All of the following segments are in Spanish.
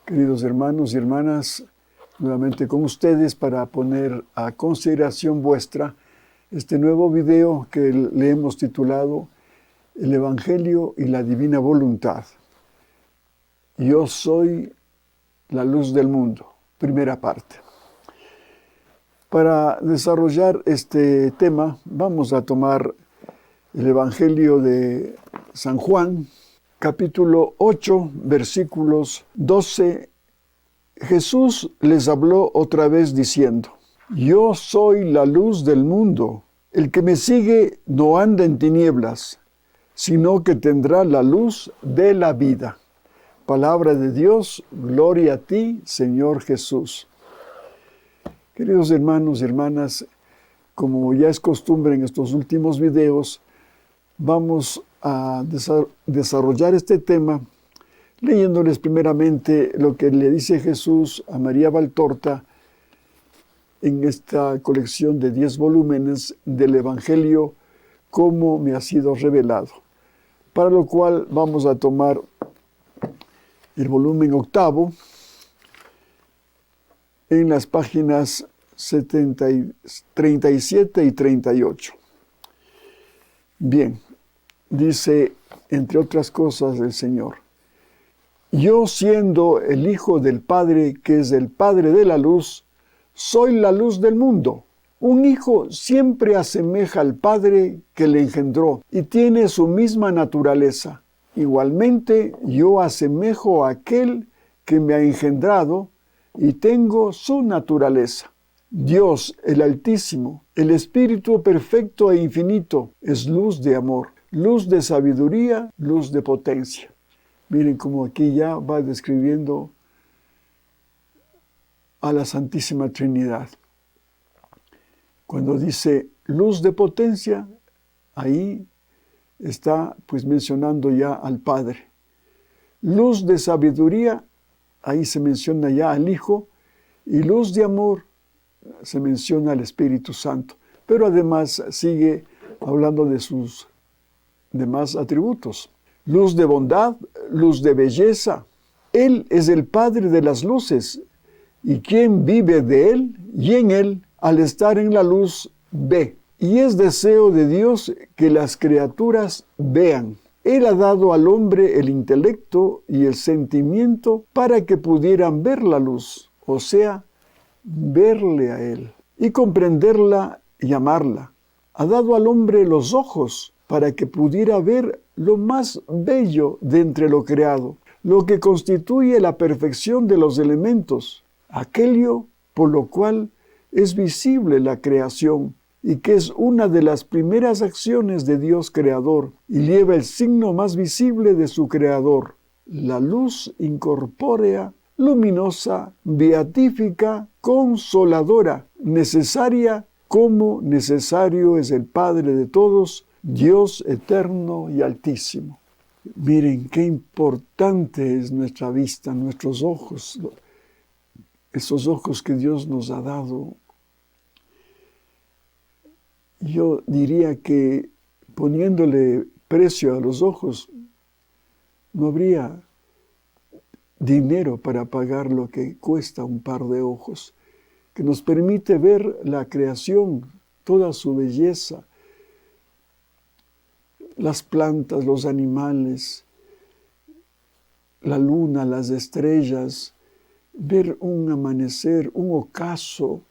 Queridos hermanos y hermanas, nuevamente con ustedes para poner a consideración vuestra este nuevo video que le hemos titulado El Evangelio y la Divina Voluntad. Yo soy la luz del mundo, primera parte. Para desarrollar este tema vamos a tomar el Evangelio de San Juan, capítulo 8, versículos 12. Jesús les habló otra vez diciendo: Yo soy la luz del mundo. El que me sigue no anda en tinieblas, sino que tendrá la luz de la vida. Palabra de Dios, gloria a ti, Señor Jesús. Queridos hermanos y hermanas, como ya es costumbre en estos últimos videos, vamos a desarrollar este tema leyéndoles primeramente lo que le dice Jesús a María Valtorta en esta colección de 10 volúmenes del Evangelio, como me ha sido revelado. Para lo cual vamos a tomar el volumen octavo en las páginas 37 y 38. Bien, dice, entre otras cosas, el Señor: Yo, siendo el Hijo del Padre, que es el Padre de la luz, soy la luz del mundo. Un hijo siempre asemeja al Padre que le engendró y tiene su misma naturaleza. Igualmente, yo asemejo a aquel que me ha engendrado y tengo su naturaleza. Dios, el Altísimo, el Espíritu perfecto e infinito, es luz de amor, luz de sabiduría, luz de potencia. Miren cómo aquí ya va describiendo a la Santísima Trinidad. Cuando dice luz de potencia, ahí está pues mencionando ya al Padre. Luz de sabiduría, ahí se menciona ya al Hijo, y luz de amor se menciona al Espíritu Santo. Pero además sigue hablando de sus demás atributos. Luz de bondad, luz de belleza. Él es el Padre de las luces, y quien vive de Él y en Él, al estar en la luz, ve. Y es deseo de Dios que las criaturas vean. Él ha dado al hombre el intelecto y el sentimiento para que pudieran ver la luz, o sea, verle a Él, y comprenderla y amarla. Ha dado al hombre los ojos para que pudiera ver lo más bello de entre lo creado, lo que constituye la perfección de los elementos, aquello por lo cual es visible la creación y que es una de las primeras acciones de Dios creador y lleva el signo más visible de su creador, la luz incorpórea, luminosa, beatífica, consoladora, necesaria como necesario es el Padre de todos, Dios eterno y altísimo. Miren qué importante es nuestra vista, nuestros ojos, esos ojos que Dios nos ha dado. Yo diría que poniéndole precio a los ojos, no habría dinero para pagar lo que cuesta un par de ojos, que nos permite ver la creación, toda su belleza, las plantas, los animales, la luna, las estrellas, ver un amanecer, un ocaso,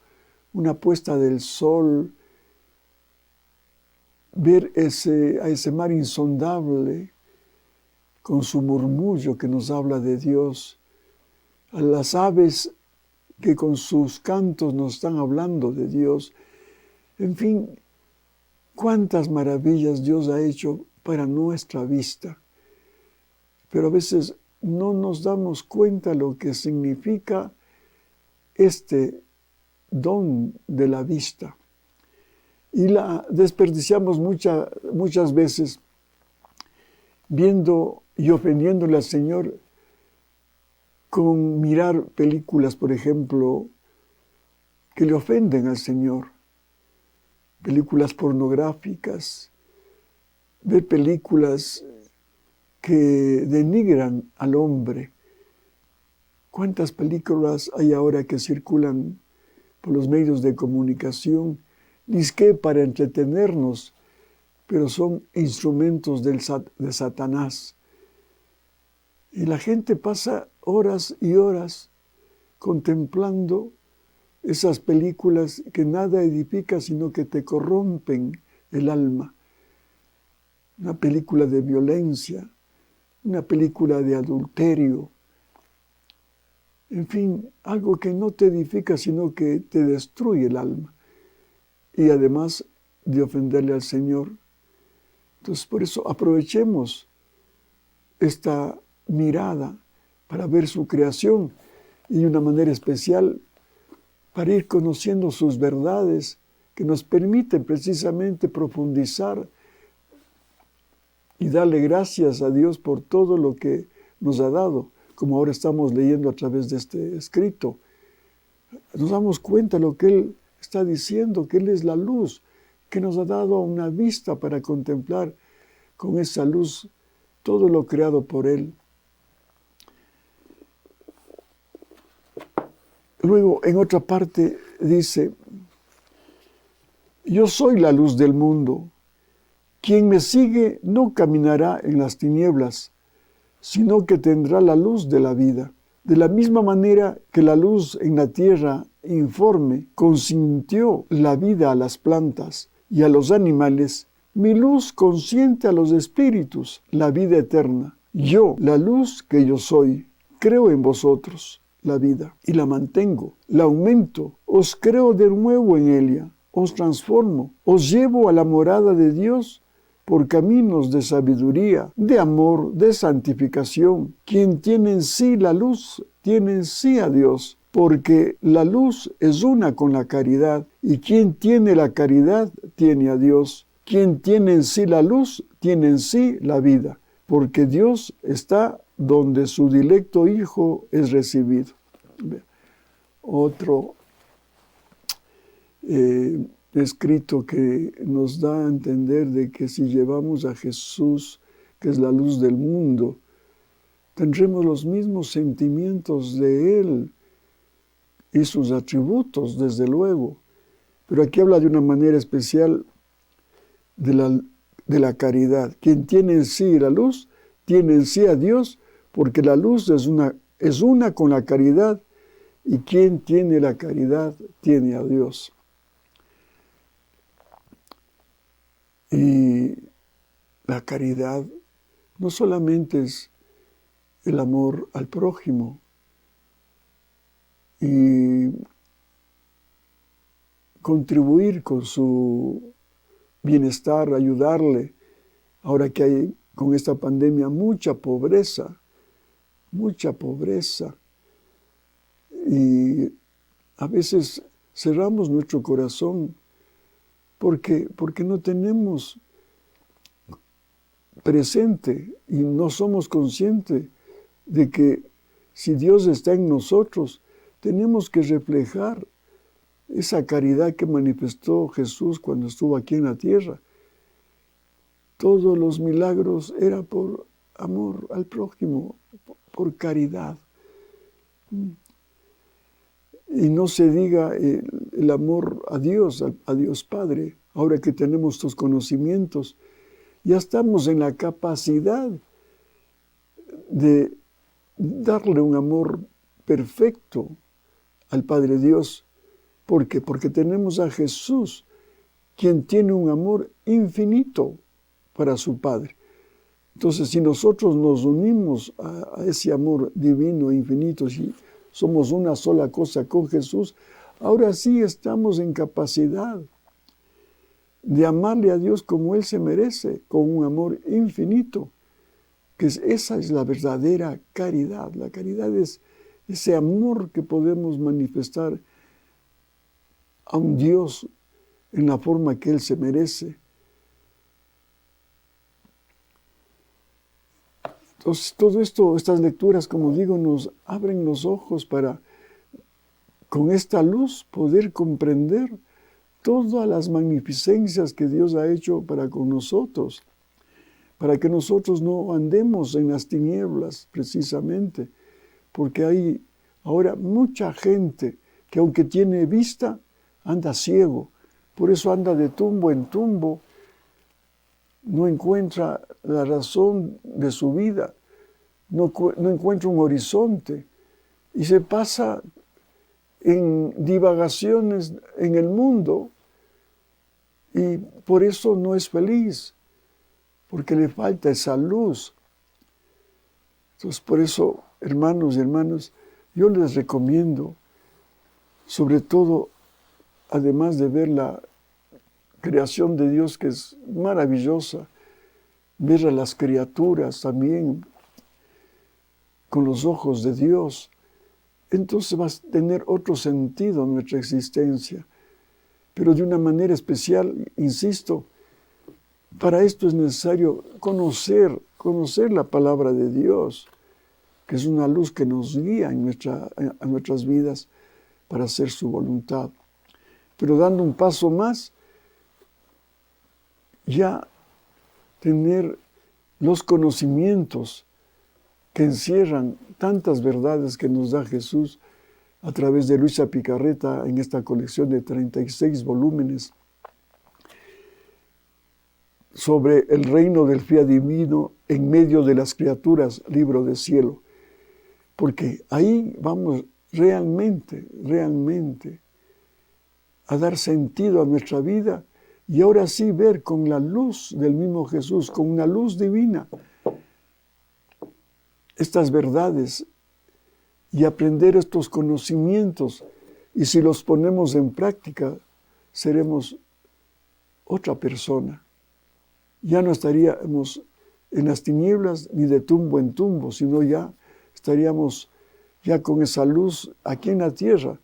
una puesta del sol, ver a ese mar insondable con su murmullo que nos habla de Dios, a las aves que con sus cantos nos están hablando de Dios. En fin, cuántas maravillas Dios ha hecho para nuestra vista. Pero a veces no nos damos cuenta lo que significa este don de la vista. Y la desperdiciamos muchas veces viendo y ofendiéndole al Señor con mirar películas, por ejemplo, que le ofenden al Señor. Películas pornográficas, ver películas que denigran al hombre, ¿Cuántas películas hay ahora que circulan por los medios de comunicación? Dizque para entretenernos, pero son instrumentos de Satanás. Y la gente pasa horas y horas contemplando esas películas que nada edifica, sino que te corrompen el alma. Una película de violencia, una película de adulterio, en fin, algo que no te edifica, sino que te destruye el alma. Y además de ofenderle al Señor. Entonces, por eso aprovechemos esta mirada para ver su creación y de una manera especial para ir conociendo sus verdades que nos permiten precisamente profundizar y darle gracias a Dios por todo lo que nos ha dado, como ahora estamos leyendo a través de este escrito. Nos damos cuenta de lo que Él está diciendo, que Él es la luz, que nos ha dado una vista para contemplar con esa luz todo lo creado por Él. Luego, en otra parte, dice, yo soy la luz del mundo. Quien me sigue no caminará en las tinieblas, sino que tendrá la luz de la vida. De la misma manera que la luz en la tierra informe consintió la vida a las plantas y a los animales, mi luz consiente a los espíritus la vida eterna. Yo, la luz que yo soy, creo en vosotros la vida y la mantengo, la aumento, os creo de nuevo en ella, os transformo, os llevo a la morada de Dios por caminos de sabiduría, de amor, de santificación. Quien tiene en sí la luz, tiene en sí a Dios, porque la luz es una con la caridad, y quien tiene la caridad, tiene a Dios. Quien tiene en sí la luz, tiene en sí la vida, porque Dios está donde su dilecto Hijo es recibido. Otro escrito que nos da a entender de que si llevamos a Jesús, que es la luz del mundo, tendremos los mismos sentimientos de Él y sus atributos, desde luego. Pero aquí habla de una manera especial de la caridad. Quien tiene en sí la luz, tiene en sí a Dios, porque la luz es una con la caridad, y quien tiene la caridad, tiene a Dios. Y la caridad no solamente es el amor al prójimo y contribuir con su bienestar, ayudarle. Ahora que hay con esta pandemia mucha pobreza, y a veces cerramos nuestro corazón porque no tenemos presente y no somos conscientes de que si Dios está en nosotros, tenemos que reflejar esa caridad que manifestó Jesús cuando estuvo aquí en la tierra. Todos los milagros eran por amor al prójimo, por caridad. Y no se diga el amor a Dios Padre. Ahora que tenemos estos conocimientos, ya estamos en la capacidad de darle un amor perfecto al Padre Dios. ¿Por qué? Porque tenemos a Jesús, quien tiene un amor infinito para su Padre. Entonces, si nosotros nos unimos a ese amor divino, infinito, si somos una sola cosa con Jesús, ahora sí estamos en capacidad de amarle a Dios como Él se merece, con un amor infinito, esa es la verdadera caridad. La caridad es ese amor que podemos manifestar a un Dios en la forma que Él se merece. Entonces, todo esto, estas lecturas, como digo, nos abren los ojos para, con esta luz, poder comprender todas las magnificencias que Dios ha hecho para con nosotros, para que nosotros no andemos en las tinieblas, precisamente, porque hay Ahora, mucha gente que aunque tiene vista, anda ciego. Por eso anda de tumbo en tumbo. No encuentra la razón de su vida. No encuentra un horizonte. Y se pasa en divagaciones en el mundo. Y por eso no es feliz. Porque le falta esa luz. Entonces, por eso, hermanos y hermanas, yo les recomiendo, sobre todo, además de ver la creación de Dios, que es maravillosa, ver a las criaturas también con los ojos de Dios, entonces va a tener otro sentido nuestra existencia. Pero de una manera especial, insisto, para esto es necesario conocer la palabra de Dios, que es una luz que nos guía a nuestras vidas para hacer su voluntad. Pero dando un paso más, ya tener los conocimientos que encierran tantas verdades que nos da Jesús a través de Luisa Picarreta en esta colección de 36 volúmenes sobre el reino del fiat divino en medio de las criaturas, libro del cielo. Porque ahí vamos realmente a dar sentido a nuestra vida y ahora sí ver con la luz del mismo Jesús, con una luz divina, estas verdades y aprender estos conocimientos. Y si los ponemos en práctica, seremos otra persona. Ya no estaríamos en las tinieblas ni de tumbo en tumbo, sino ya estaríamos ya con esa luz aquí en la tierra.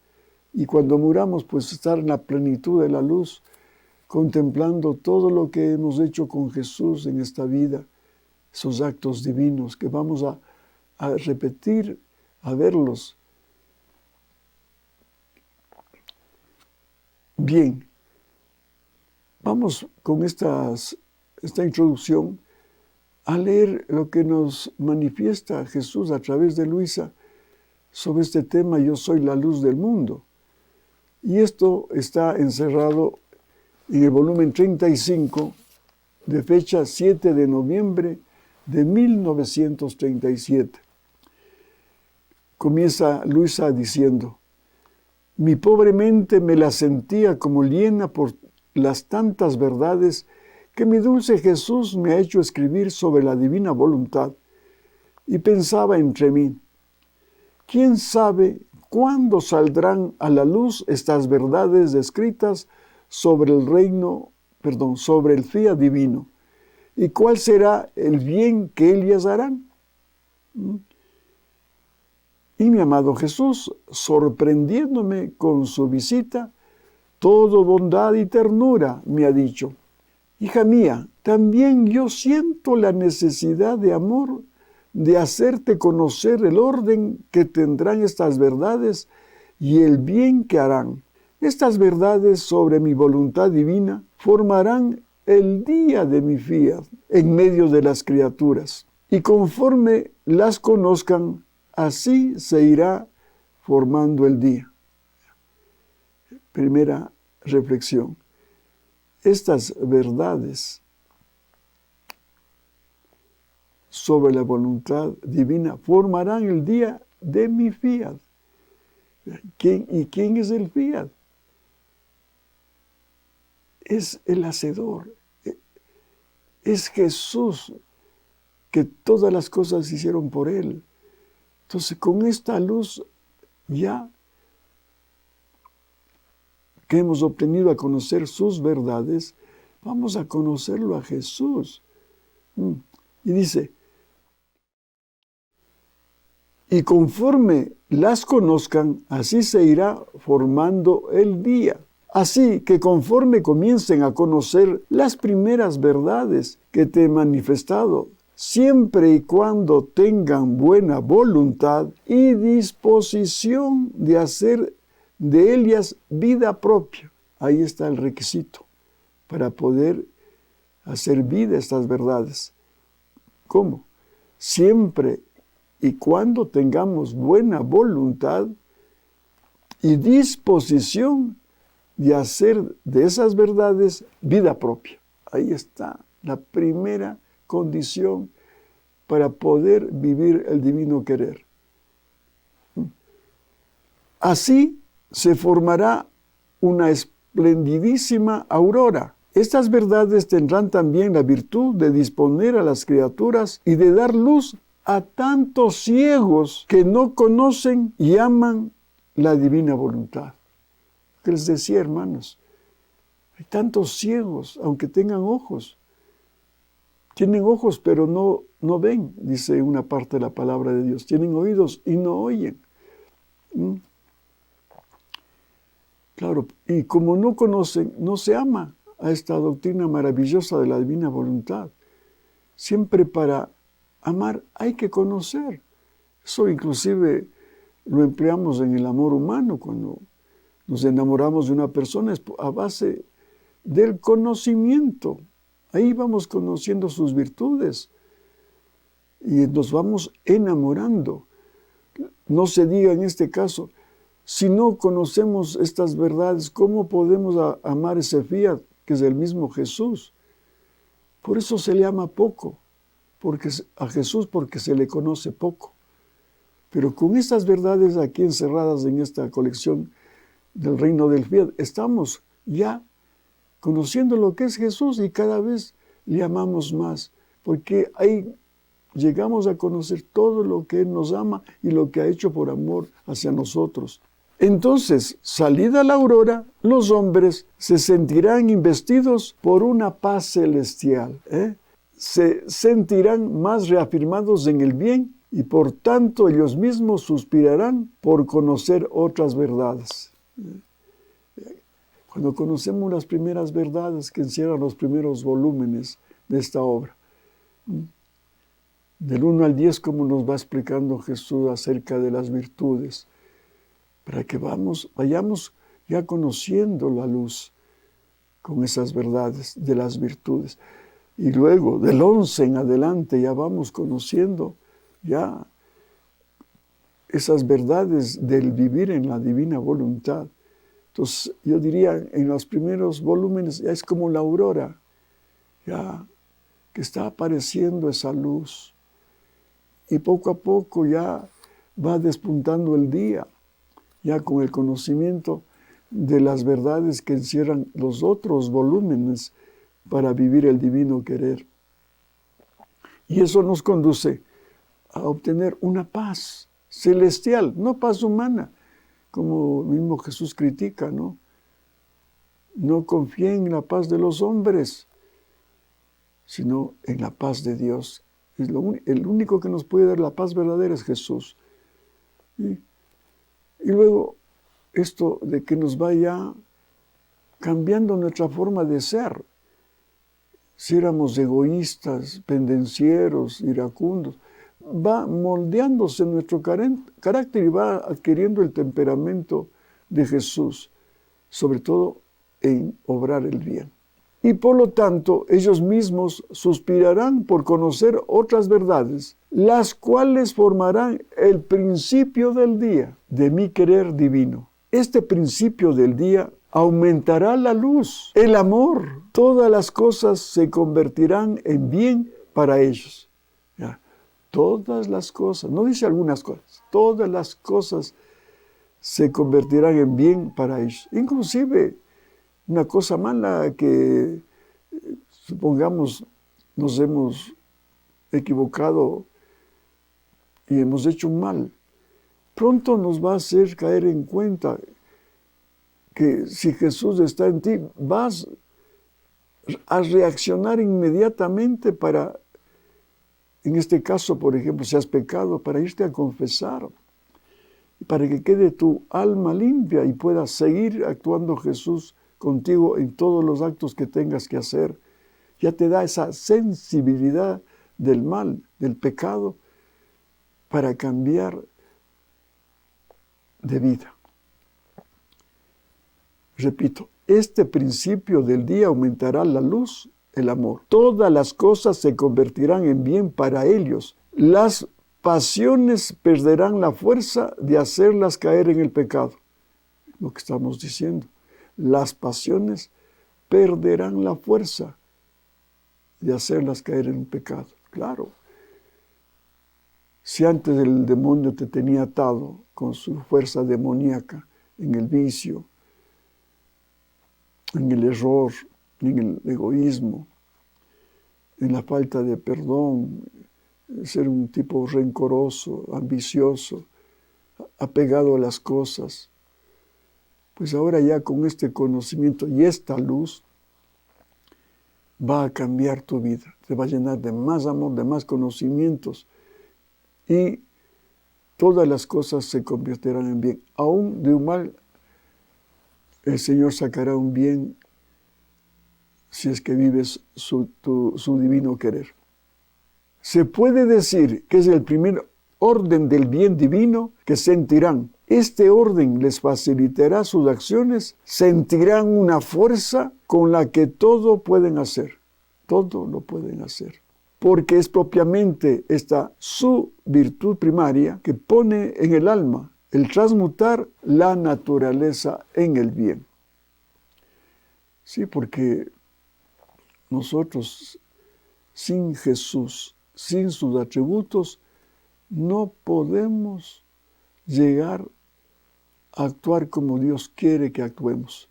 Y cuando muramos, pues estar en la plenitud de la luz, contemplando todo lo que hemos hecho con Jesús en esta vida, esos actos divinos que vamos a repetir, a verlos. Bien, vamos con esta introducción a leer lo que nos manifiesta Jesús a través de Luisa sobre este tema, yo soy la luz del mundo. Y esto está encerrado en el volumen 35, de fecha 7 de noviembre de 1937. Comienza Luisa diciendo: mi pobre mente me la sentía como llena por las tantas verdades que mi dulce Jesús me ha hecho escribir sobre la divina voluntad, y pensaba entre mí, ¿quién sabe cuándo saldrán a la luz estas verdades descritas sobre sobre el fiat divino? ¿Y cuál será el bien que ellas harán? Y mi amado Jesús, sorprendiéndome con su visita, todo bondad y ternura, me ha dicho: hija mía, también yo siento la necesidad de amor de hacerte conocer el orden que tendrán estas verdades y el bien que harán. Estas verdades sobre mi voluntad divina formarán el día de mi fiat en medio de las criaturas. Y conforme las conozcan, así se irá formando el día. Primera reflexión. Estas verdades sobre la voluntad divina formarán el día de mi fiat. ¿Y quién es el fiat? Es el Hacedor. Es Jesús, que todas las cosas se hicieron por Él. Entonces, con esta luz ya que hemos obtenido a conocer sus verdades, vamos a conocerlo a Jesús. Y dice, y conforme las conozcan, así se irá formando el día. Así que conforme comiencen a conocer las primeras verdades que te he manifestado, siempre y cuando tengan buena voluntad y disposición de hacer de ellas vida propia. Ahí está el requisito para poder hacer vida estas verdades. ¿Cómo? Siempre y cuando tengamos buena voluntad y disposición de hacer de esas verdades vida propia. Ahí está la primera condición para poder vivir el divino querer. Así se formará una esplendidísima aurora. Estas verdades tendrán también la virtud de disponer a las criaturas y de dar luz a tantos ciegos que no conocen y aman la divina voluntad. Que les decía, hermanos, hay tantos ciegos, aunque tengan ojos. Tienen ojos, pero no ven, dice una parte de la palabra de Dios. Tienen oídos y no oyen. Claro, y como no conocen, no se ama a esta doctrina maravillosa de la divina voluntad. Siempre para amar hay que conocer. Eso inclusive lo empleamos en el amor humano. Cuando nos enamoramos de una persona es a base del conocimiento. Ahí vamos conociendo sus virtudes y nos vamos enamorando. No se diga en este caso, si no conocemos estas verdades, ¿cómo podemos amar ese fiat que es el mismo Jesús? Por eso se le ama poco, a Jesús porque se le conoce poco. Pero con estas verdades aquí encerradas en esta colección del reino del fiat, estamos ya conociendo lo que es Jesús y cada vez le amamos más, porque ahí llegamos a conocer todo lo que Él nos ama y lo que ha hecho por amor hacia nosotros. Entonces, salida la aurora, los hombres se sentirán investidos por una paz celestial. Se sentirán más reafirmados en el bien y por tanto ellos mismos suspirarán por conocer otras verdades. Cuando conocemos las primeras verdades que encierran los primeros volúmenes de esta obra, del 1 al 10, como nos va explicando Jesús acerca de las virtudes, para que vayamos ya conociendo la luz con esas verdades de las virtudes. Y luego, del 11 en adelante, ya vamos conociendo ya esas verdades del vivir en la divina voluntad. Entonces, yo diría, en los primeros volúmenes ya es como la aurora, ya que está apareciendo esa luz. Y poco a poco ya va despuntando el día, ya con el conocimiento de las verdades que encierran los otros volúmenes para vivir el divino querer. Y eso nos conduce a obtener una paz celestial, no paz humana, como mismo Jesús critica, ¿no? No confíen en la paz de los hombres, sino en la paz de Dios. El único que nos puede dar la paz verdadera es Jesús. Y luego, esto de que nos vaya cambiando nuestra forma de ser. Si éramos egoístas, pendencieros, iracundos, va moldeándose nuestro carácter y va adquiriendo el temperamento de Jesús, sobre todo en obrar el bien. Y por lo tanto, ellos mismos suspirarán por conocer otras verdades, las cuales formarán el principio del día de mi querer divino. Este principio del día aumentará la luz, el amor. Todas las cosas se convertirán en bien para ellos. ¿Ya? Todas las cosas, no dice algunas cosas, todas las cosas se convertirán en bien para ellos. Inclusive, una cosa mala que, supongamos, nos hemos equivocado y hemos hecho un mal, pronto nos va a hacer caer en cuenta que si Jesús está en ti, vas a reaccionar inmediatamente para, en este caso, por ejemplo, si has pecado, para irte a confesar, para que quede tu alma limpia y puedas seguir actuando Jesús contigo en todos los actos que tengas que hacer. Ya te da esa sensibilidad del mal, del pecado, para cambiar de vida. Repito, este principio del día aumentará la luz, el amor. Todas las cosas se convertirán en bien para ellos, las pasiones perderán la fuerza de hacerlas caer en el pecado. Lo que estamos diciendo. Las pasiones perderán la fuerza de hacerlas caer en el pecado. Claro. Si antes el demonio te tenía atado con su fuerza demoníaca en el vicio, en el error, en el egoísmo, en la falta de perdón, ser un tipo rencoroso, ambicioso, apegado a las cosas, pues ahora ya con este conocimiento y esta luz va a cambiar tu vida, te va a llenar de más amor, de más conocimientos y todas las cosas se convertirán en bien. Aún de un mal, el Señor sacará un bien si es que vives su divino querer. Se puede decir que es el primer orden del bien divino que sentirán. Este orden les facilitará sus acciones, sentirán una fuerza con la que todo pueden hacer. Todo lo pueden hacer. Porque es propiamente esta su virtud primaria que pone en el alma el transmutar la naturaleza en el bien. Sí, porque nosotros sin Jesús, sin sus atributos, no podemos llegar a actuar como Dios quiere que actuemos.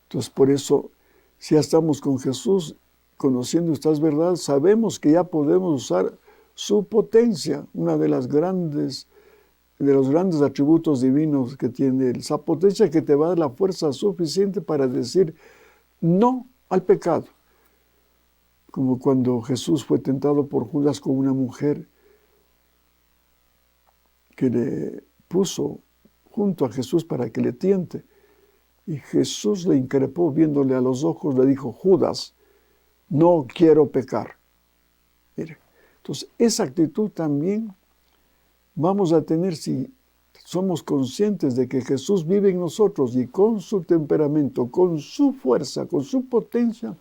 Entonces, por eso, si ya estamos con Jesús, conociendo estas verdades, sabemos que ya podemos usar su potencia, una de los grandes atributos divinos que tiene Él. Esa potencia que te va a dar la fuerza suficiente para decir no al pecado. Como cuando Jesús fue tentado por Judas con una mujer que le puso junto a Jesús para que le tiente. Y Jesús le increpó, viéndole a los ojos, le dijo: Judas, no quiero pecar. Mire, entonces esa actitud también vamos a tener si somos conscientes de que Jesús vive en nosotros y con su temperamento, con su fuerza, con su potencia,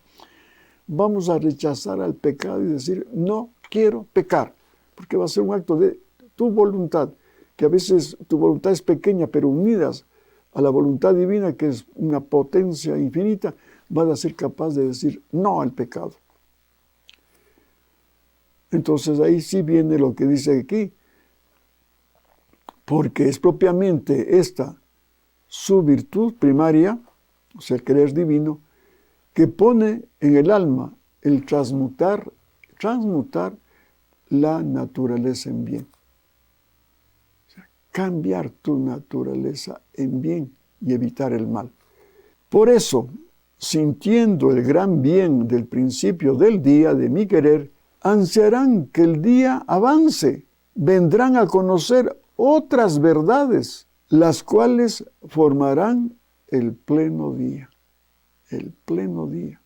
vamos a rechazar al pecado y decir: no quiero pecar, porque va a ser un acto de tu voluntad, que a veces tu voluntad es pequeña, pero unidas a la voluntad divina, que es una potencia infinita, vas a ser capaz de decir no al pecado. Entonces ahí sí viene lo que dice aquí, porque es propiamente esta su virtud primaria, o sea, el querer divino, que pone en el alma el transmutar la naturaleza en bien. O sea, cambiar tu naturaleza en bien y evitar el mal. Por eso, sintiendo el gran bien del principio del día de mi querer, ansiarán que el día avance, vendrán a conocer otras verdades, las cuales formarán el pleno día. El pleno día.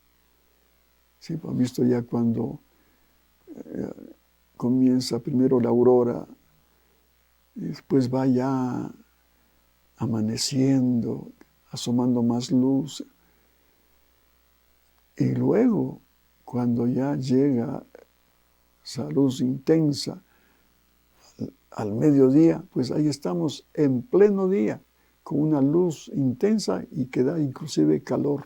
Sí, pues, visto ya cuando comienza primero la aurora, después va ya amaneciendo, asomando más luz. Y luego, cuando ya llega esa luz intensa al mediodía, pues ahí estamos en pleno día, con una luz intensa y que da inclusive calor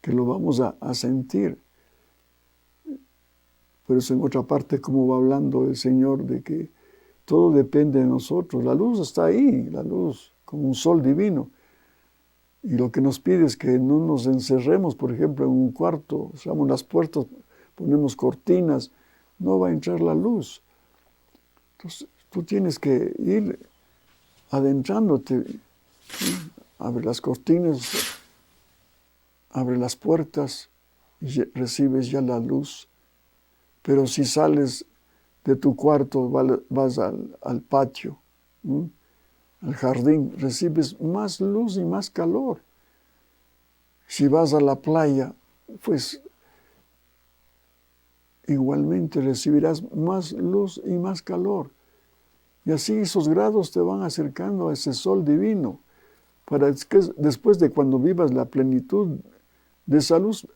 que lo vamos a sentir. Por eso en otra parte, como va hablando el Señor, de que todo depende de nosotros. La luz está ahí, la luz, como un sol divino. Y lo que nos pide es que no nos encerremos, por ejemplo, en un cuarto, cerramos las puertas, ponemos cortinas, no va a entrar la luz. Entonces, tú tienes que ir adentrándote, ¿sí? Abre las cortinas, abre las puertas y recibes ya la luz. Pero si sales de tu cuarto, vas al patio, al jardín, recibes más luz y más calor. Si vas a la playa, pues igualmente recibirás más luz y más calor. Y así esos grados te van acercando a ese sol divino, para que después de cuando vivas la plenitud de esa luz,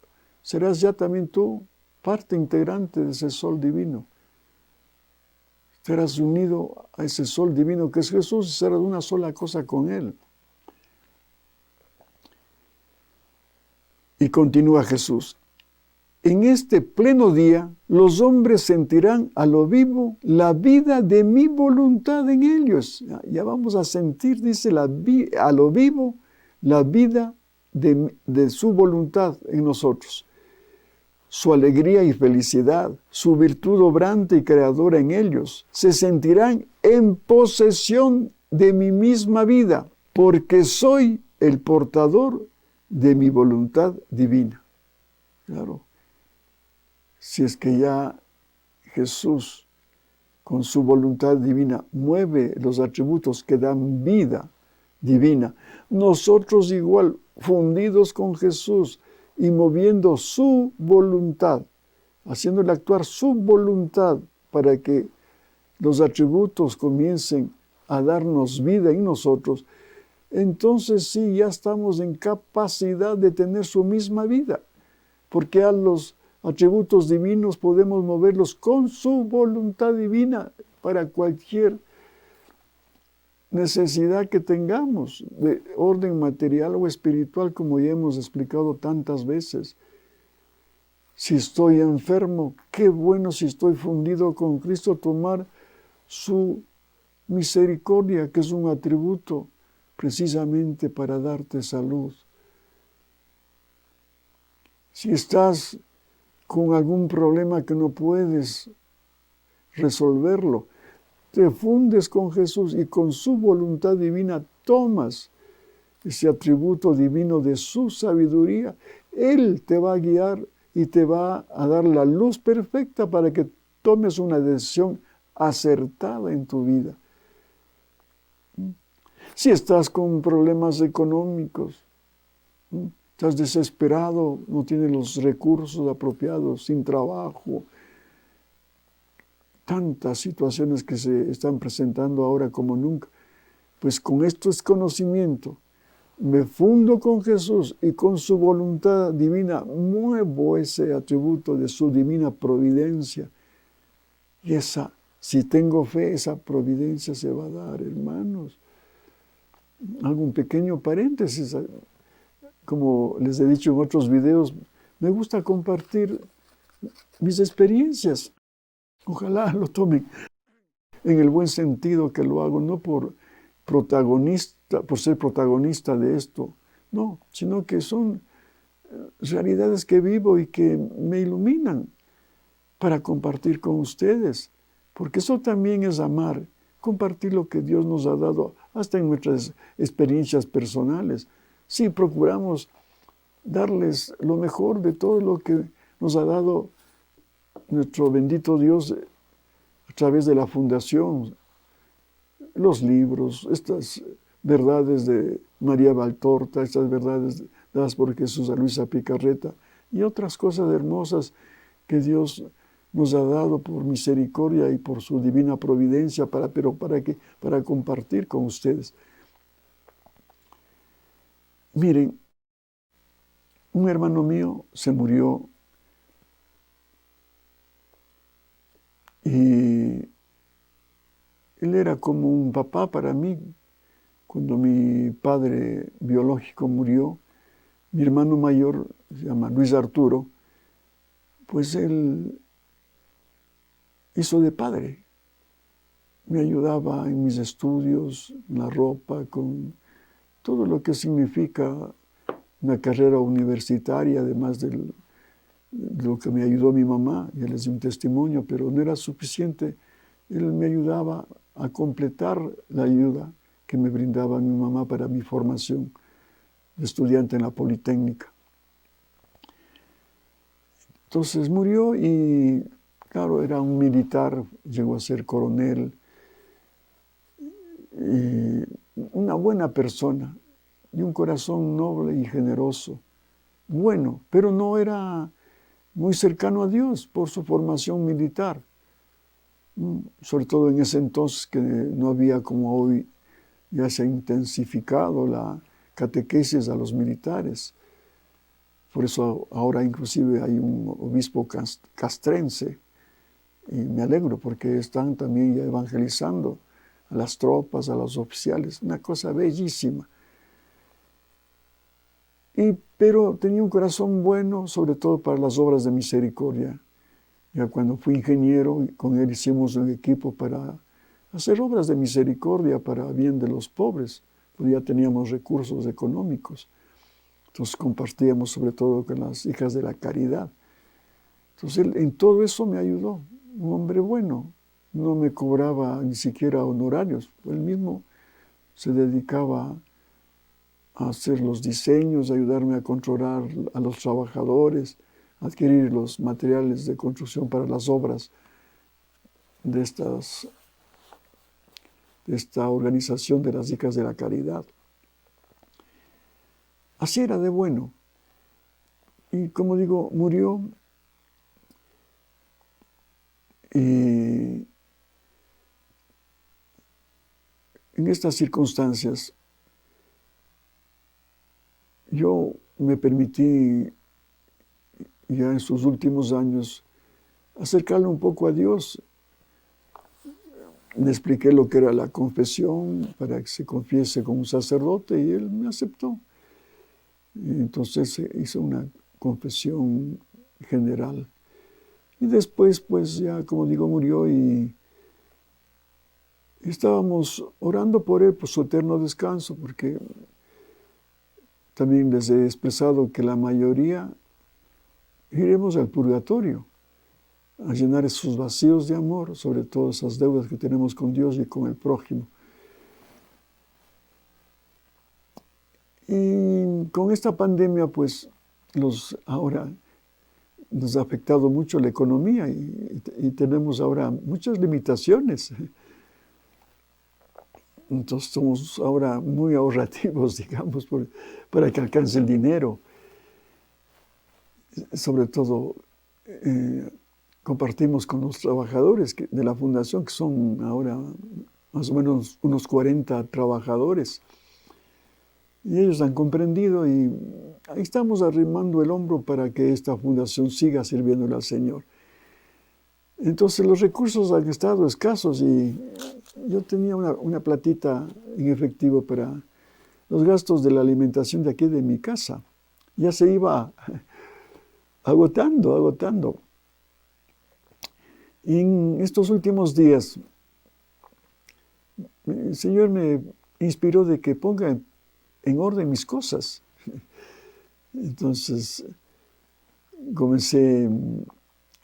serás ya también tú parte integrante de ese sol divino. Serás unido a ese sol divino que es Jesús y serás una sola cosa con Él. Y continúa Jesús. En este pleno día, los hombres sentirán a lo vivo la vida de mi voluntad en ellos. Ya vamos a sentir, dice, a lo vivo la vida de su voluntad en nosotros. Su alegría y felicidad, su virtud obrante y creadora en ellos, se sentirán en posesión de mi misma vida, porque soy el portador de mi voluntad divina. Claro. Si es que ya Jesús, con su voluntad divina, mueve los atributos que dan vida divina, nosotros igual, fundidos con Jesús y moviendo su voluntad, haciéndole actuar su voluntad para que los atributos comiencen a darnos vida en nosotros, entonces sí, ya estamos en capacidad de tener su misma vida, porque a los atributos divinos podemos moverlos con su voluntad divina para cualquier necesidad que tengamos de orden material o espiritual, como ya hemos explicado tantas veces. Si estoy enfermo, qué bueno si estoy fundido con Cristo, tomar su misericordia, que es un atributo precisamente para darte salud. Si estás con algún problema que no puedes resolverlo, te fundes con Jesús y con su voluntad divina tomas ese atributo divino de su sabiduría. Él te va a guiar y te va a dar la luz perfecta para que tomes una decisión acertada en tu vida. Si estás con problemas económicos, estás desesperado, no tienes los recursos apropiados, sin trabajo, tantas situaciones que se están presentando ahora como nunca, pues con esto es conocimiento. Me fundo con Jesús y con su voluntad divina muevo ese atributo de su divina providencia. Y si tengo fe, esa providencia se va a dar, hermanos. Hago un pequeño paréntesis. Como les he dicho en otros videos, me gusta compartir mis experiencias. Ojalá lo tomen en el buen sentido que lo hago, no por ser protagonista de esto, no, sino que son realidades que vivo y que me iluminan para compartir con ustedes, porque eso también es amar, compartir lo que Dios nos ha dado, hasta en nuestras experiencias personales. Sí, procuramos darles lo mejor de todo lo que nos ha dado nuestro bendito Dios a través de la fundación, los libros, estas verdades de María Valtorta, estas verdades dadas por Jesús a Luisa Picarreta y otras cosas hermosas que Dios nos ha dado por misericordia y por su divina providencia, para compartir con ustedes. Miren, un hermano mío se murió y él era como un papá para mí. Cuando mi padre biológico murió, mi hermano mayor, se llama Luis Arturo, pues él hizo de padre. Me ayudaba en mis estudios, en la ropa, con todo lo que significa una carrera universitaria, además de lo que me ayudó mi mamá. Ya les di un testimonio, pero no era suficiente. Él me ayudaba a completar la ayuda que me brindaba mi mamá para mi formación de estudiante en la Politécnica. Entonces murió y, claro, era un militar, llegó a ser coronel, y una buena persona, y un corazón noble y generoso, bueno, pero no era muy cercano a Dios por su formación militar, sobre todo en ese entonces que no había como hoy, ya se ha intensificado la catequesis a los militares. Por eso ahora inclusive hay un obispo castrense Y me alegro porque están también ya evangelizando a las tropas, a los oficiales, una cosa bellísima. Pero tenía un corazón bueno, sobre todo para las obras de misericordia. Ya cuando fui ingeniero, con él hicimos un equipo para hacer obras de misericordia para bien de los pobres, pues ya teníamos recursos económicos. Entonces compartíamos sobre todo con las hijas de la caridad. Entonces él en todo eso me ayudó, un hombre bueno, no me cobraba ni siquiera honorarios, él mismo se dedicaba a hacer los diseños, a ayudarme a controlar a los trabajadores, a adquirir los materiales de construcción para las obras de esta organización de las hijas de la caridad. Así era de bueno. Y como digo, murió. Y en estas circunstancias, yo me permití ya en sus últimos años acercarle un poco a Dios. Le expliqué lo que era la confesión para que se confiese con un sacerdote y él me aceptó. Y entonces hizo una confesión general. Y después, pues ya, como digo, murió y estábamos orando por él, por su eterno descanso, porque también les he expresado que la mayoría iremos al purgatorio, a llenar esos vacíos de amor, sobre todo esas deudas que tenemos con Dios y con el prójimo. Y con esta pandemia, pues, ahora nos ha afectado mucho la economía y tenemos ahora muchas limitaciones. Entonces somos ahora muy ahorrativos, digamos, para que alcance el dinero. Sobre todo, compartimos con los trabajadores de la fundación, que son ahora más o menos unos 40 trabajadores. Y ellos han comprendido y ahí estamos arrimando el hombro para que esta fundación siga sirviéndole al Señor. Entonces los recursos han estado escasos y yo tenía una platita en efectivo para los gastos de la alimentación de aquí de mi casa. Ya se iba agotando. Y en estos últimos días, el Señor me inspiró de que ponga en orden mis cosas. Entonces, comencé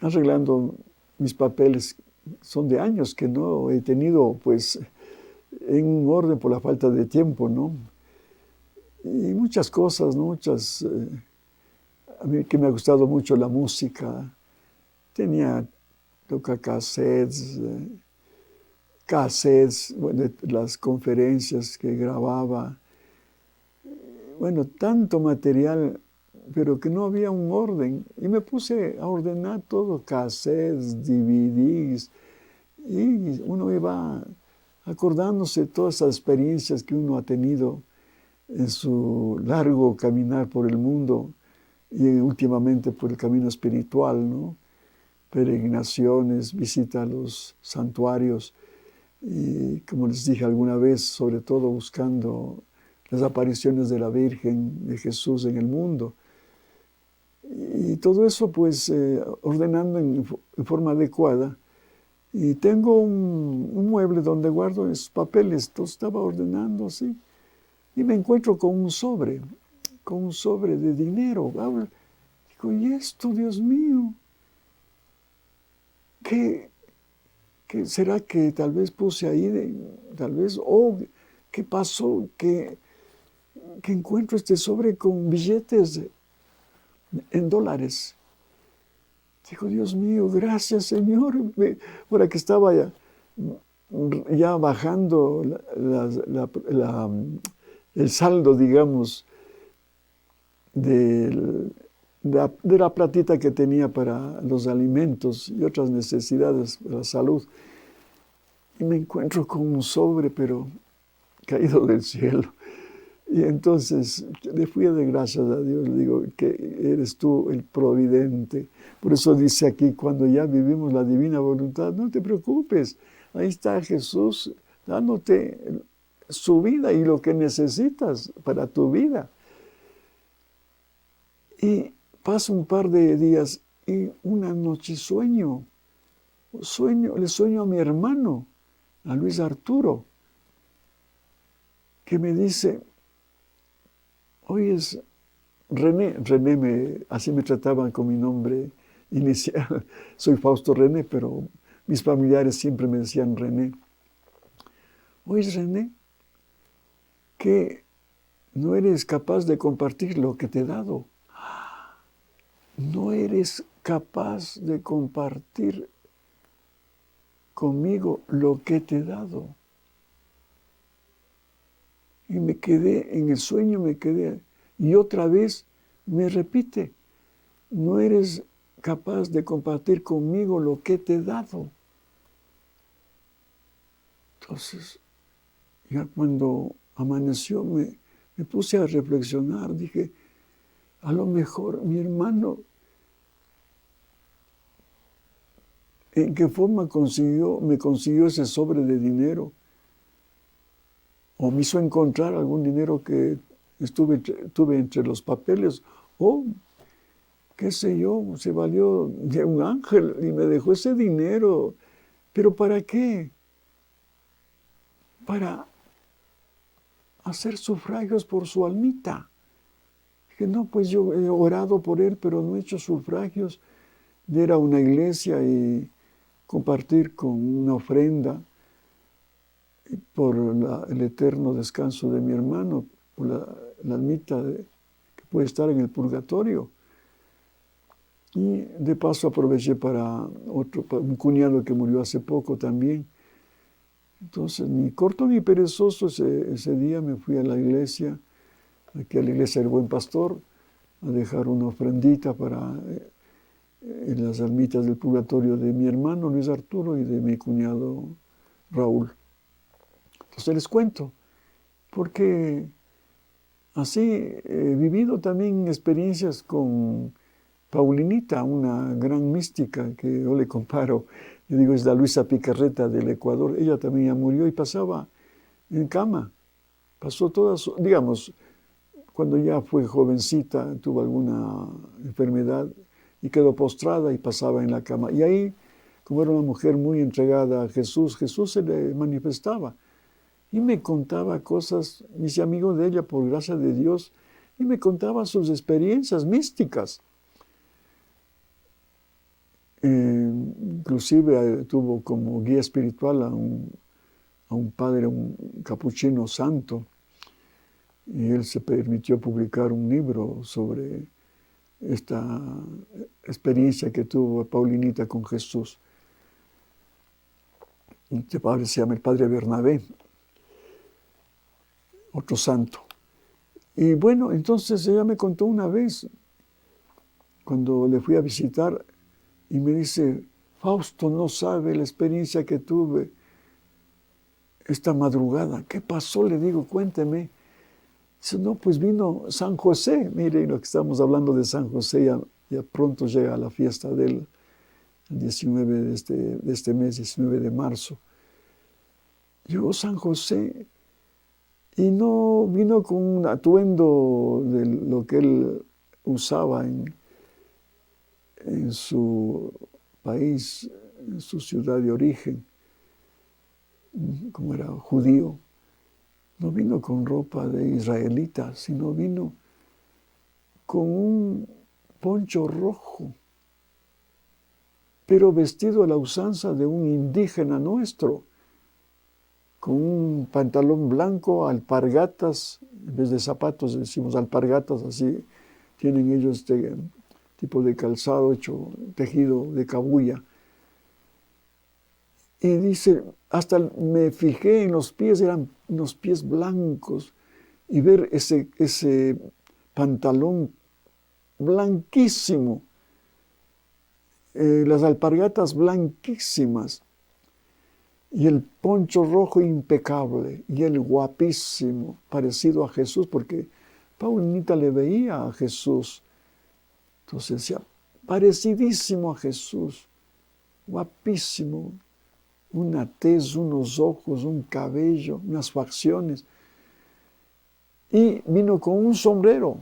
arreglando mis papeles. Son de años que no he tenido, pues, en orden por la falta de tiempo, ¿no? Y muchas cosas, ¿no? A mí que me ha gustado mucho la música. Tenía tocacassettes, bueno, las conferencias que grababa. Bueno, tanto material, pero que no había un orden. Y me puse a ordenar todo, cassettes, DVDs, y uno iba acordándose de todas esas experiencias que uno ha tenido en su largo caminar por el mundo y últimamente por el camino espiritual, ¿no? Peregrinaciones, visita a los santuarios y, como les dije alguna vez, sobre todo buscando las apariciones de la Virgen, de Jesús en el mundo. Y todo eso, pues, ordenando en forma adecuada. Y tengo un mueble donde guardo esos papeles. Entonces estaba ordenando así. Y me encuentro con un sobre de dinero. Digo, ¿y esto, Dios mío? ¿Qué será que tal vez puse ahí? Tal vez, ¿qué pasó? Que encuentro este sobre con billetes en dólares. Digo, Dios mío, gracias, Señor. Ahora que estaba ya bajando el saldo, digamos, de la platita que tenía para los alimentos y otras necesidades de la salud. Y me encuentro con un sobre, pero caído del cielo. Y entonces le fui a dar gracias a Dios, le digo que eres tú el providente. Por eso dice aquí, cuando ya vivimos la divina voluntad, no te preocupes, ahí está Jesús dándote su vida y lo que necesitas para tu vida. Y pasa un par de días y una noche le sueño a mi hermano, a Luis Arturo, que me dice, hoy es René, así me trataban con mi nombre inicial. Soy Fausto René, pero mis familiares siempre me decían René. Hoy es René, que no eres capaz de compartir lo que te he dado. No eres capaz de compartir conmigo lo que te he dado. Y me quedé, en el sueño me quedé, y otra vez me repite, no eres capaz de compartir conmigo lo que te he dado. Entonces, ya cuando amaneció me puse a reflexionar, dije, a lo mejor mi hermano, ¿en qué forma me consiguió ese sobre de dinero? O me hizo encontrar algún dinero que tuve entre los papeles, o qué sé yo, se valió de un ángel y me dejó ese dinero. ¿Pero para qué? Para hacer sufragios por su almita. Que no, pues yo he orado por él, pero no he hecho sufragios de ir a una iglesia y compartir con una ofrenda por el eterno descanso de mi hermano, por la almita que puede estar en el purgatorio. Y de paso aproveché para un cuñado que murió hace poco también. Entonces, ni corto ni perezoso, ese día me fui a la iglesia, aquí a la iglesia del Buen Pastor, a dejar una ofrendita para en las almitas del purgatorio de mi hermano Luis Arturo y de mi cuñado Raúl. Entonces les cuento, porque así he vivido también experiencias con Paulinita, una gran mística que yo le comparo, yo digo, es la Luisa Picarreta del Ecuador. Ella también ya murió y pasaba en cama. Pasó digamos, cuando ya fue jovencita, tuvo alguna enfermedad y quedó postrada y pasaba en la cama. Y ahí, como era una mujer muy entregada a Jesús, Jesús se le manifestaba. Y me contaba cosas, mis amigos de ella, por gracia de Dios, y me contaba sus experiencias místicas. Inclusive tuvo como guía espiritual a un padre, un capuchino santo, y él se permitió publicar un libro sobre esta experiencia que tuvo Paulinita con Jesús. Este padre se llama el padre Bernabé, otro santo. Y bueno, entonces ella me contó una vez, cuando le fui a visitar, y me dice, Fausto no sabe la experiencia que tuve esta madrugada. ¿Qué pasó? Le digo, cuénteme. Dice, no, pues vino San José. Mire, lo que estamos hablando de San José, ya pronto llega la fiesta del 19 de este mes, 19 de marzo. Llegó San José y no vino con un atuendo de lo que él usaba en su país, en su ciudad de origen, como era judío. No vino con ropa de israelita, sino vino con un poncho rojo, pero vestido a la usanza de un indígena nuestro, con un pantalón blanco, alpargatas, en vez de zapatos decimos alpargatas, así tienen ellos este tipo de calzado hecho, tejido de cabuya. Y dice, hasta me fijé en los pies, eran unos pies blancos, y ver ese pantalón blanquísimo, las alpargatas blanquísimas. y el poncho rojo impecable, y él guapísimo, parecido a Jesús, porque Paulinita le veía a Jesús. Entonces decía, parecidísimo a Jesús, guapísimo, una tez, unos ojos, un cabello, unas facciones. Y vino con un sombrero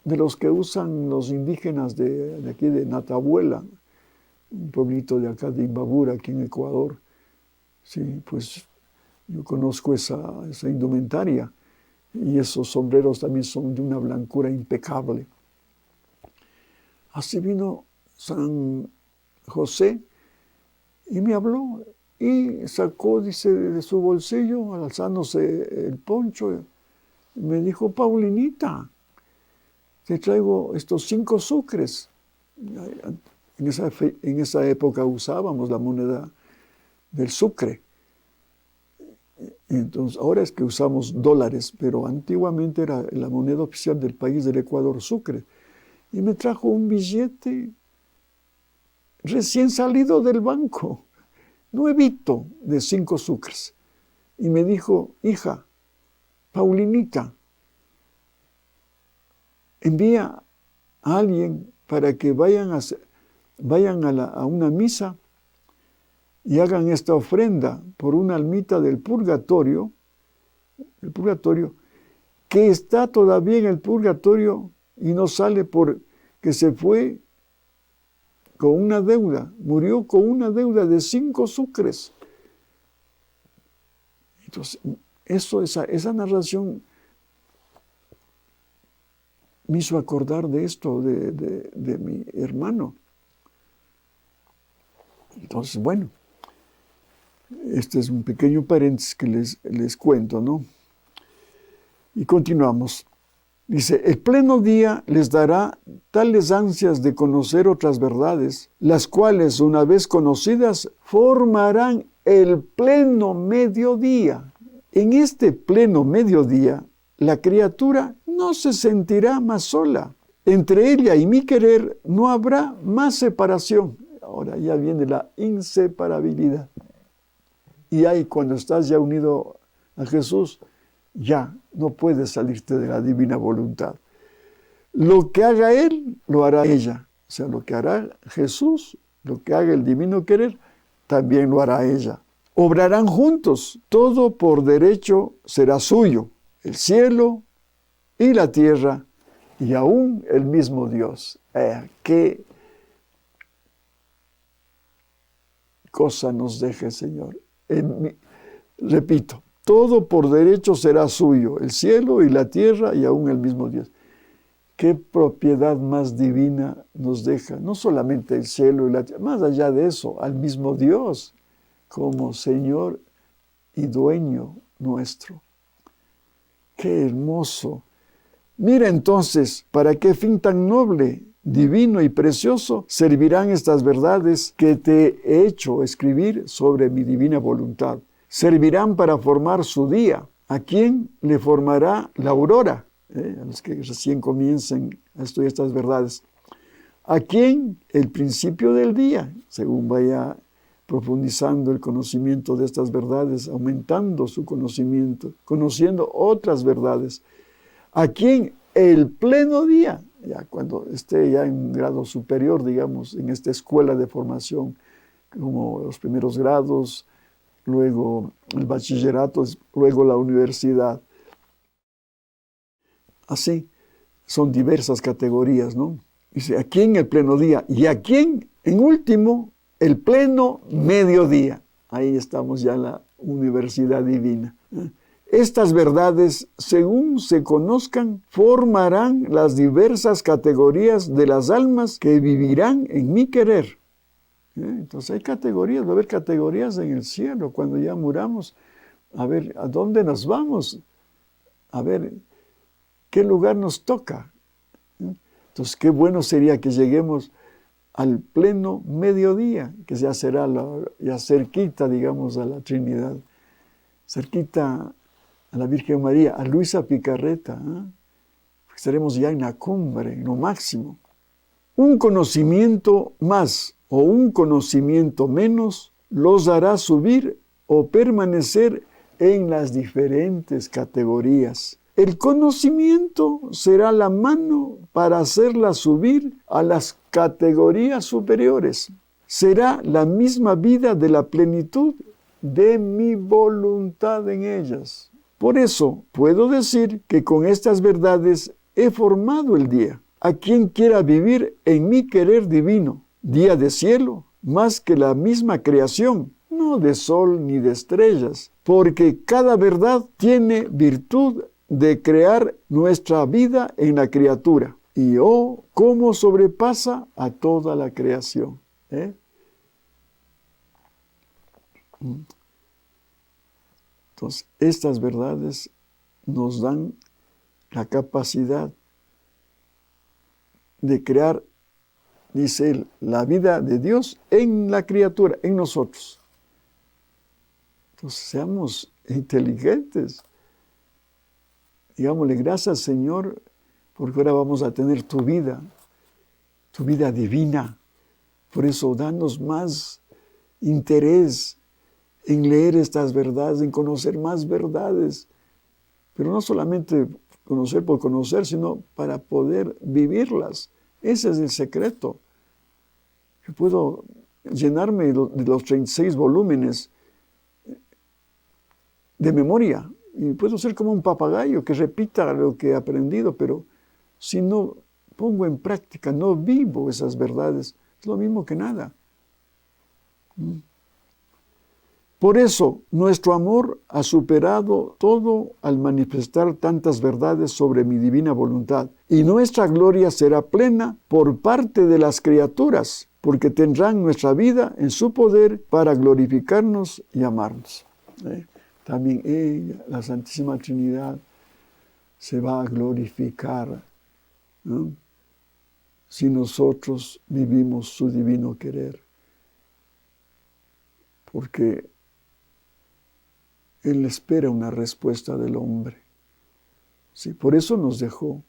de los que usan los indígenas de aquí de Natabuela, un pueblito de acá de Imbabura, aquí en Ecuador. Sí, pues yo conozco esa indumentaria, y esos sombreros también son de una blancura impecable. Así vino San José y me habló y sacó, dice, de su bolsillo, alzándose el poncho, y me dijo, Paulinita, te traigo estos 5 sucres. En esa época usábamos la moneda del sucre. Entonces, ahora es que usamos dólares, pero antiguamente era la moneda oficial del país del Ecuador, sucre. Y me trajo un billete recién salido del banco, nuevito, de 5 sucres. Y me dijo, hija, Paulinita, envía a alguien para que vayan a una misa y hagan esta ofrenda por una almita del purgatorio, que está todavía en el purgatorio y no sale porque se fue con una deuda, murió con una deuda de 5 sucres. Entonces, esa narración me hizo acordar de esto, de mi hermano. Entonces, bueno, este es un pequeño paréntesis que les cuento, ¿no? Y continuamos. Dice, el pleno día les dará tales ansias de conocer otras verdades, las cuales, una vez conocidas, formarán el pleno mediodía. En este pleno mediodía, la criatura no se sentirá más sola. Entre ella y mi querer no habrá más separación. Ahora ya viene la inseparabilidad. Y ahí, cuando estás ya unido a Jesús, ya no puedes salirte de la divina voluntad. Lo que haga Él, lo hará ella. O sea, lo que hará Jesús, lo que haga el divino querer, también lo hará ella. Obrarán juntos, todo por derecho será suyo, el cielo y la tierra, y aún el mismo Dios. ¡Qué cosa nos deja el Señor! Repito, todo por derecho será suyo, el cielo y la tierra y aún el mismo Dios. ¿Qué propiedad más divina nos deja? No solamente el cielo y la tierra, más allá de eso, al mismo Dios como Señor y dueño nuestro. ¡Qué hermoso! Mira entonces, ¿para qué fin tan noble, divino y precioso servirán estas verdades que te he hecho escribir sobre mi divina voluntad? Servirán para formar su día. ¿A quién le formará la aurora? A los que recién comiencen a estudiar estas verdades. ¿A quién el principio del día? Según vaya profundizando el conocimiento de estas verdades, aumentando su conocimiento, conociendo otras verdades. ¿A quién el pleno día? Ya cuando esté ya en un grado superior, digamos, en esta escuela de formación, como los primeros grados, luego el bachillerato, luego la universidad. Así, son diversas categorías, ¿no? Dice, ¿a quién el pleno día? Y ¿a quién, en último, el pleno mediodía? Ahí estamos ya en la universidad divina. Estas verdades, según se conozcan, formarán las diversas categorías de las almas que vivirán en mi querer. Entonces hay categorías, va a haber categorías en el cielo cuando ya muramos. A ver, ¿a dónde nos vamos? A ver, ¿qué lugar nos toca? Entonces, qué bueno sería que lleguemos al pleno mediodía, que ya será ya cerquita, digamos, a la Trinidad, cerquita a la Virgen María, a Luisa Picarreta. Estaremos ya en la cumbre, en lo máximo. Un conocimiento más o un conocimiento menos los hará subir o permanecer en las diferentes categorías. El conocimiento será la mano para hacerla subir a las categorías superiores. Será la misma vida de la plenitud de mi voluntad en ellas. Por eso puedo decir que con estas verdades he formado el día. A quien quiera vivir en mi querer divino, día de cielo, más que la misma creación, no de sol ni de estrellas, porque cada verdad tiene virtud de crear nuestra vida en la criatura. Y oh, cómo sobrepasa a toda la creación. Entonces, estas verdades nos dan la capacidad de crear, dice él, la vida de Dios en la criatura, en nosotros. Entonces, seamos inteligentes. Digámosle, gracias, Señor, porque ahora vamos a tener tu vida divina. Por eso, danos más interés en leer estas verdades, en conocer más verdades. Pero no solamente conocer por conocer, sino para poder vivirlas. Ese es el secreto. Yo puedo llenarme de los 36 volúmenes de memoria y puedo ser como un papagayo que repita lo que he aprendido, pero si no pongo en práctica, no vivo esas verdades, es lo mismo que nada. Por eso, nuestro amor ha superado todo al manifestar tantas verdades sobre mi divina voluntad. Y nuestra gloria será plena por parte de las criaturas, porque tendrán nuestra vida en su poder para glorificarnos y amarnos. También ella, la Santísima Trinidad, se va a glorificar, ¿no?, si nosotros vivimos su divino querer. Porque Él espera una respuesta del hombre. Sí, por eso nos dejó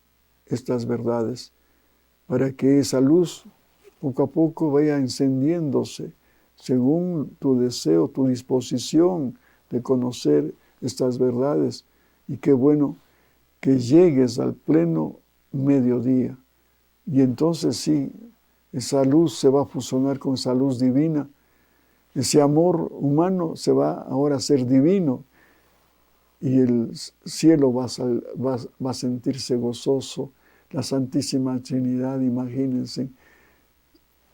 estas verdades, para que esa luz poco a poco vaya encendiéndose según tu deseo, tu disposición de conocer estas verdades. Y qué bueno que llegues al pleno mediodía. Y entonces sí, esa luz se va a fusionar con esa luz divina. Ese amor humano se va ahora a ser divino y el cielo va a sentirse gozoso. La Santísima Trinidad, imagínense,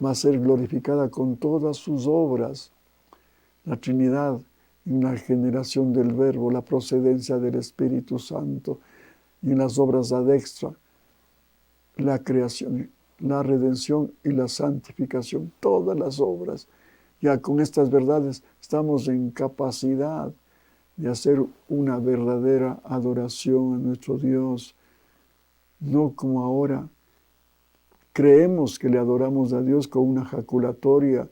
va a ser glorificada con todas sus obras. La Trinidad en la generación del Verbo, la procedencia del Espíritu Santo y en las obras ad extra, la creación, la redención y la santificación, todas las obras. Ya con estas verdades estamos en capacidad de hacer una verdadera adoración a nuestro Dios. No como ahora creemos que le adoramos a Dios con una jaculatoria,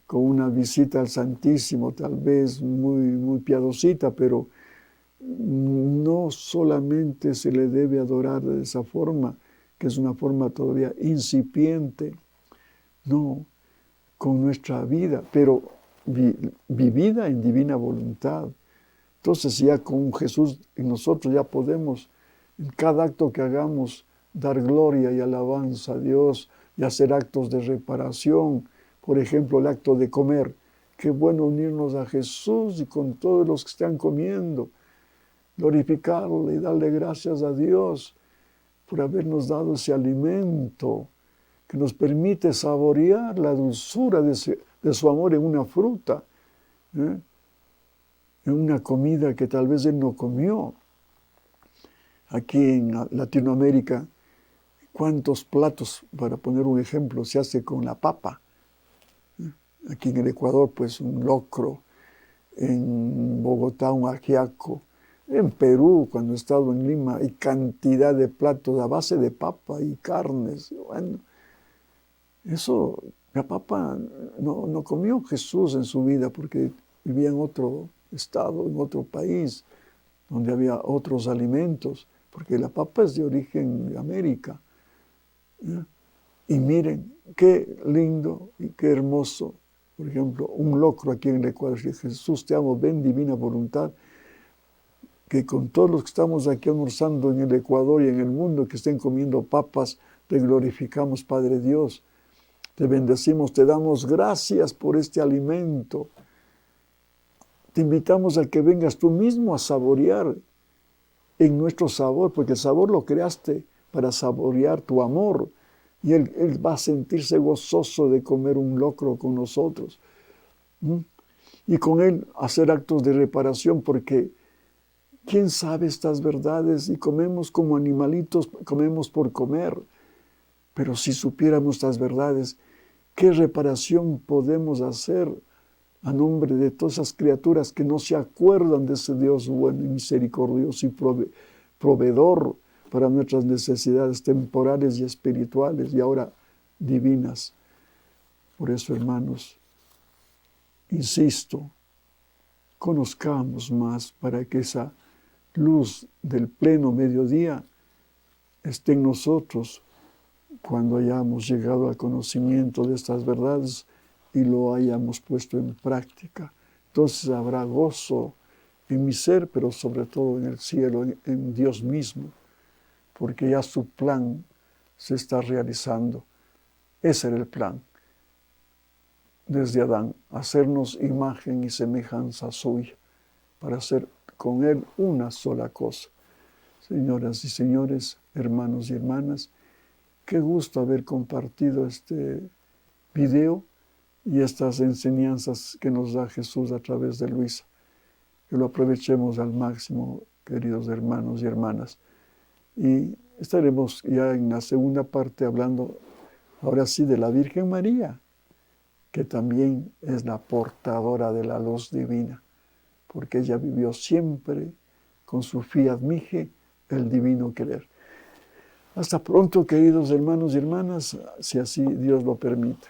con una visita al Santísimo, tal vez muy piadosita, pero no solamente se le debe adorar de esa forma, que es una forma todavía incipiente. No, con nuestra vida, pero vivida en divina voluntad. Entonces ya con Jesús en nosotros ya podemos, en cada acto que hagamos, dar gloria y alabanza a Dios y hacer actos de reparación. Por ejemplo, el acto de comer. Qué bueno unirnos a Jesús y con todos los que están comiendo, glorificarle y darle gracias a Dios por habernos dado ese alimento que nos permite saborear la dulzura de su amor en una fruta, en una comida que tal vez Él no comió. Aquí en Latinoamérica, ¿cuántos platos, para poner un ejemplo, se hace con la papa? Aquí en el Ecuador, pues un locro, en Bogotá un ajiaco, en Perú, cuando he estado en Lima, hay cantidad de platos a base de papa y carnes. Bueno, eso, la papa no comió Jesús en su vida porque vivía en otro estado, en otro país, donde había otros alimentos, porque la papa es de origen de América. Y miren, qué lindo y qué hermoso Por ejemplo, un locro aquí en el Ecuador, Jesús te amo, ven divina voluntad, que con todos los que estamos aquí almorzando en el Ecuador y en el mundo, que estén comiendo papas, te glorificamos, Padre Dios. Te bendecimos, te damos gracias por este alimento. Te invitamos a que vengas tú mismo a saborear en nuestro sabor, porque el sabor lo creaste para saborear tu amor. Y Él va a sentirse gozoso de comer un locro con nosotros. Y con Él hacer actos de reparación, porque ¿quién sabe estas verdades? Y comemos como animalitos, comemos por comer. Pero si supiéramos estas verdades, ¿qué reparación podemos hacer a nombre de todas esas criaturas que no se acuerdan de ese Dios bueno y misericordioso y proveedor para nuestras necesidades temporales y espirituales y ahora divinas? Por eso, hermanos, insisto, conozcamos más para que esa luz del pleno mediodía esté en nosotros cuando hayamos llegado al conocimiento de estas verdades y lo hayamos puesto en práctica. Entonces habrá gozo en mi ser, pero sobre todo en el cielo, en Dios mismo, porque ya su plan se está realizando. Ese era el plan desde Adán, hacernos imagen y semejanza suya, para hacer con Él una sola cosa. Señoras y señores, hermanos y hermanas, qué gusto haber compartido este video y estas enseñanzas que nos da Jesús a través de Luisa. Que lo aprovechemos al máximo, queridos hermanos y hermanas. Y estaremos ya en la segunda parte hablando, ahora sí, de la Virgen María, que también es la portadora de la luz divina, porque ella vivió siempre con su fiat mihi, el divino querer. Hasta pronto, queridos hermanos y hermanas, si así Dios lo permite.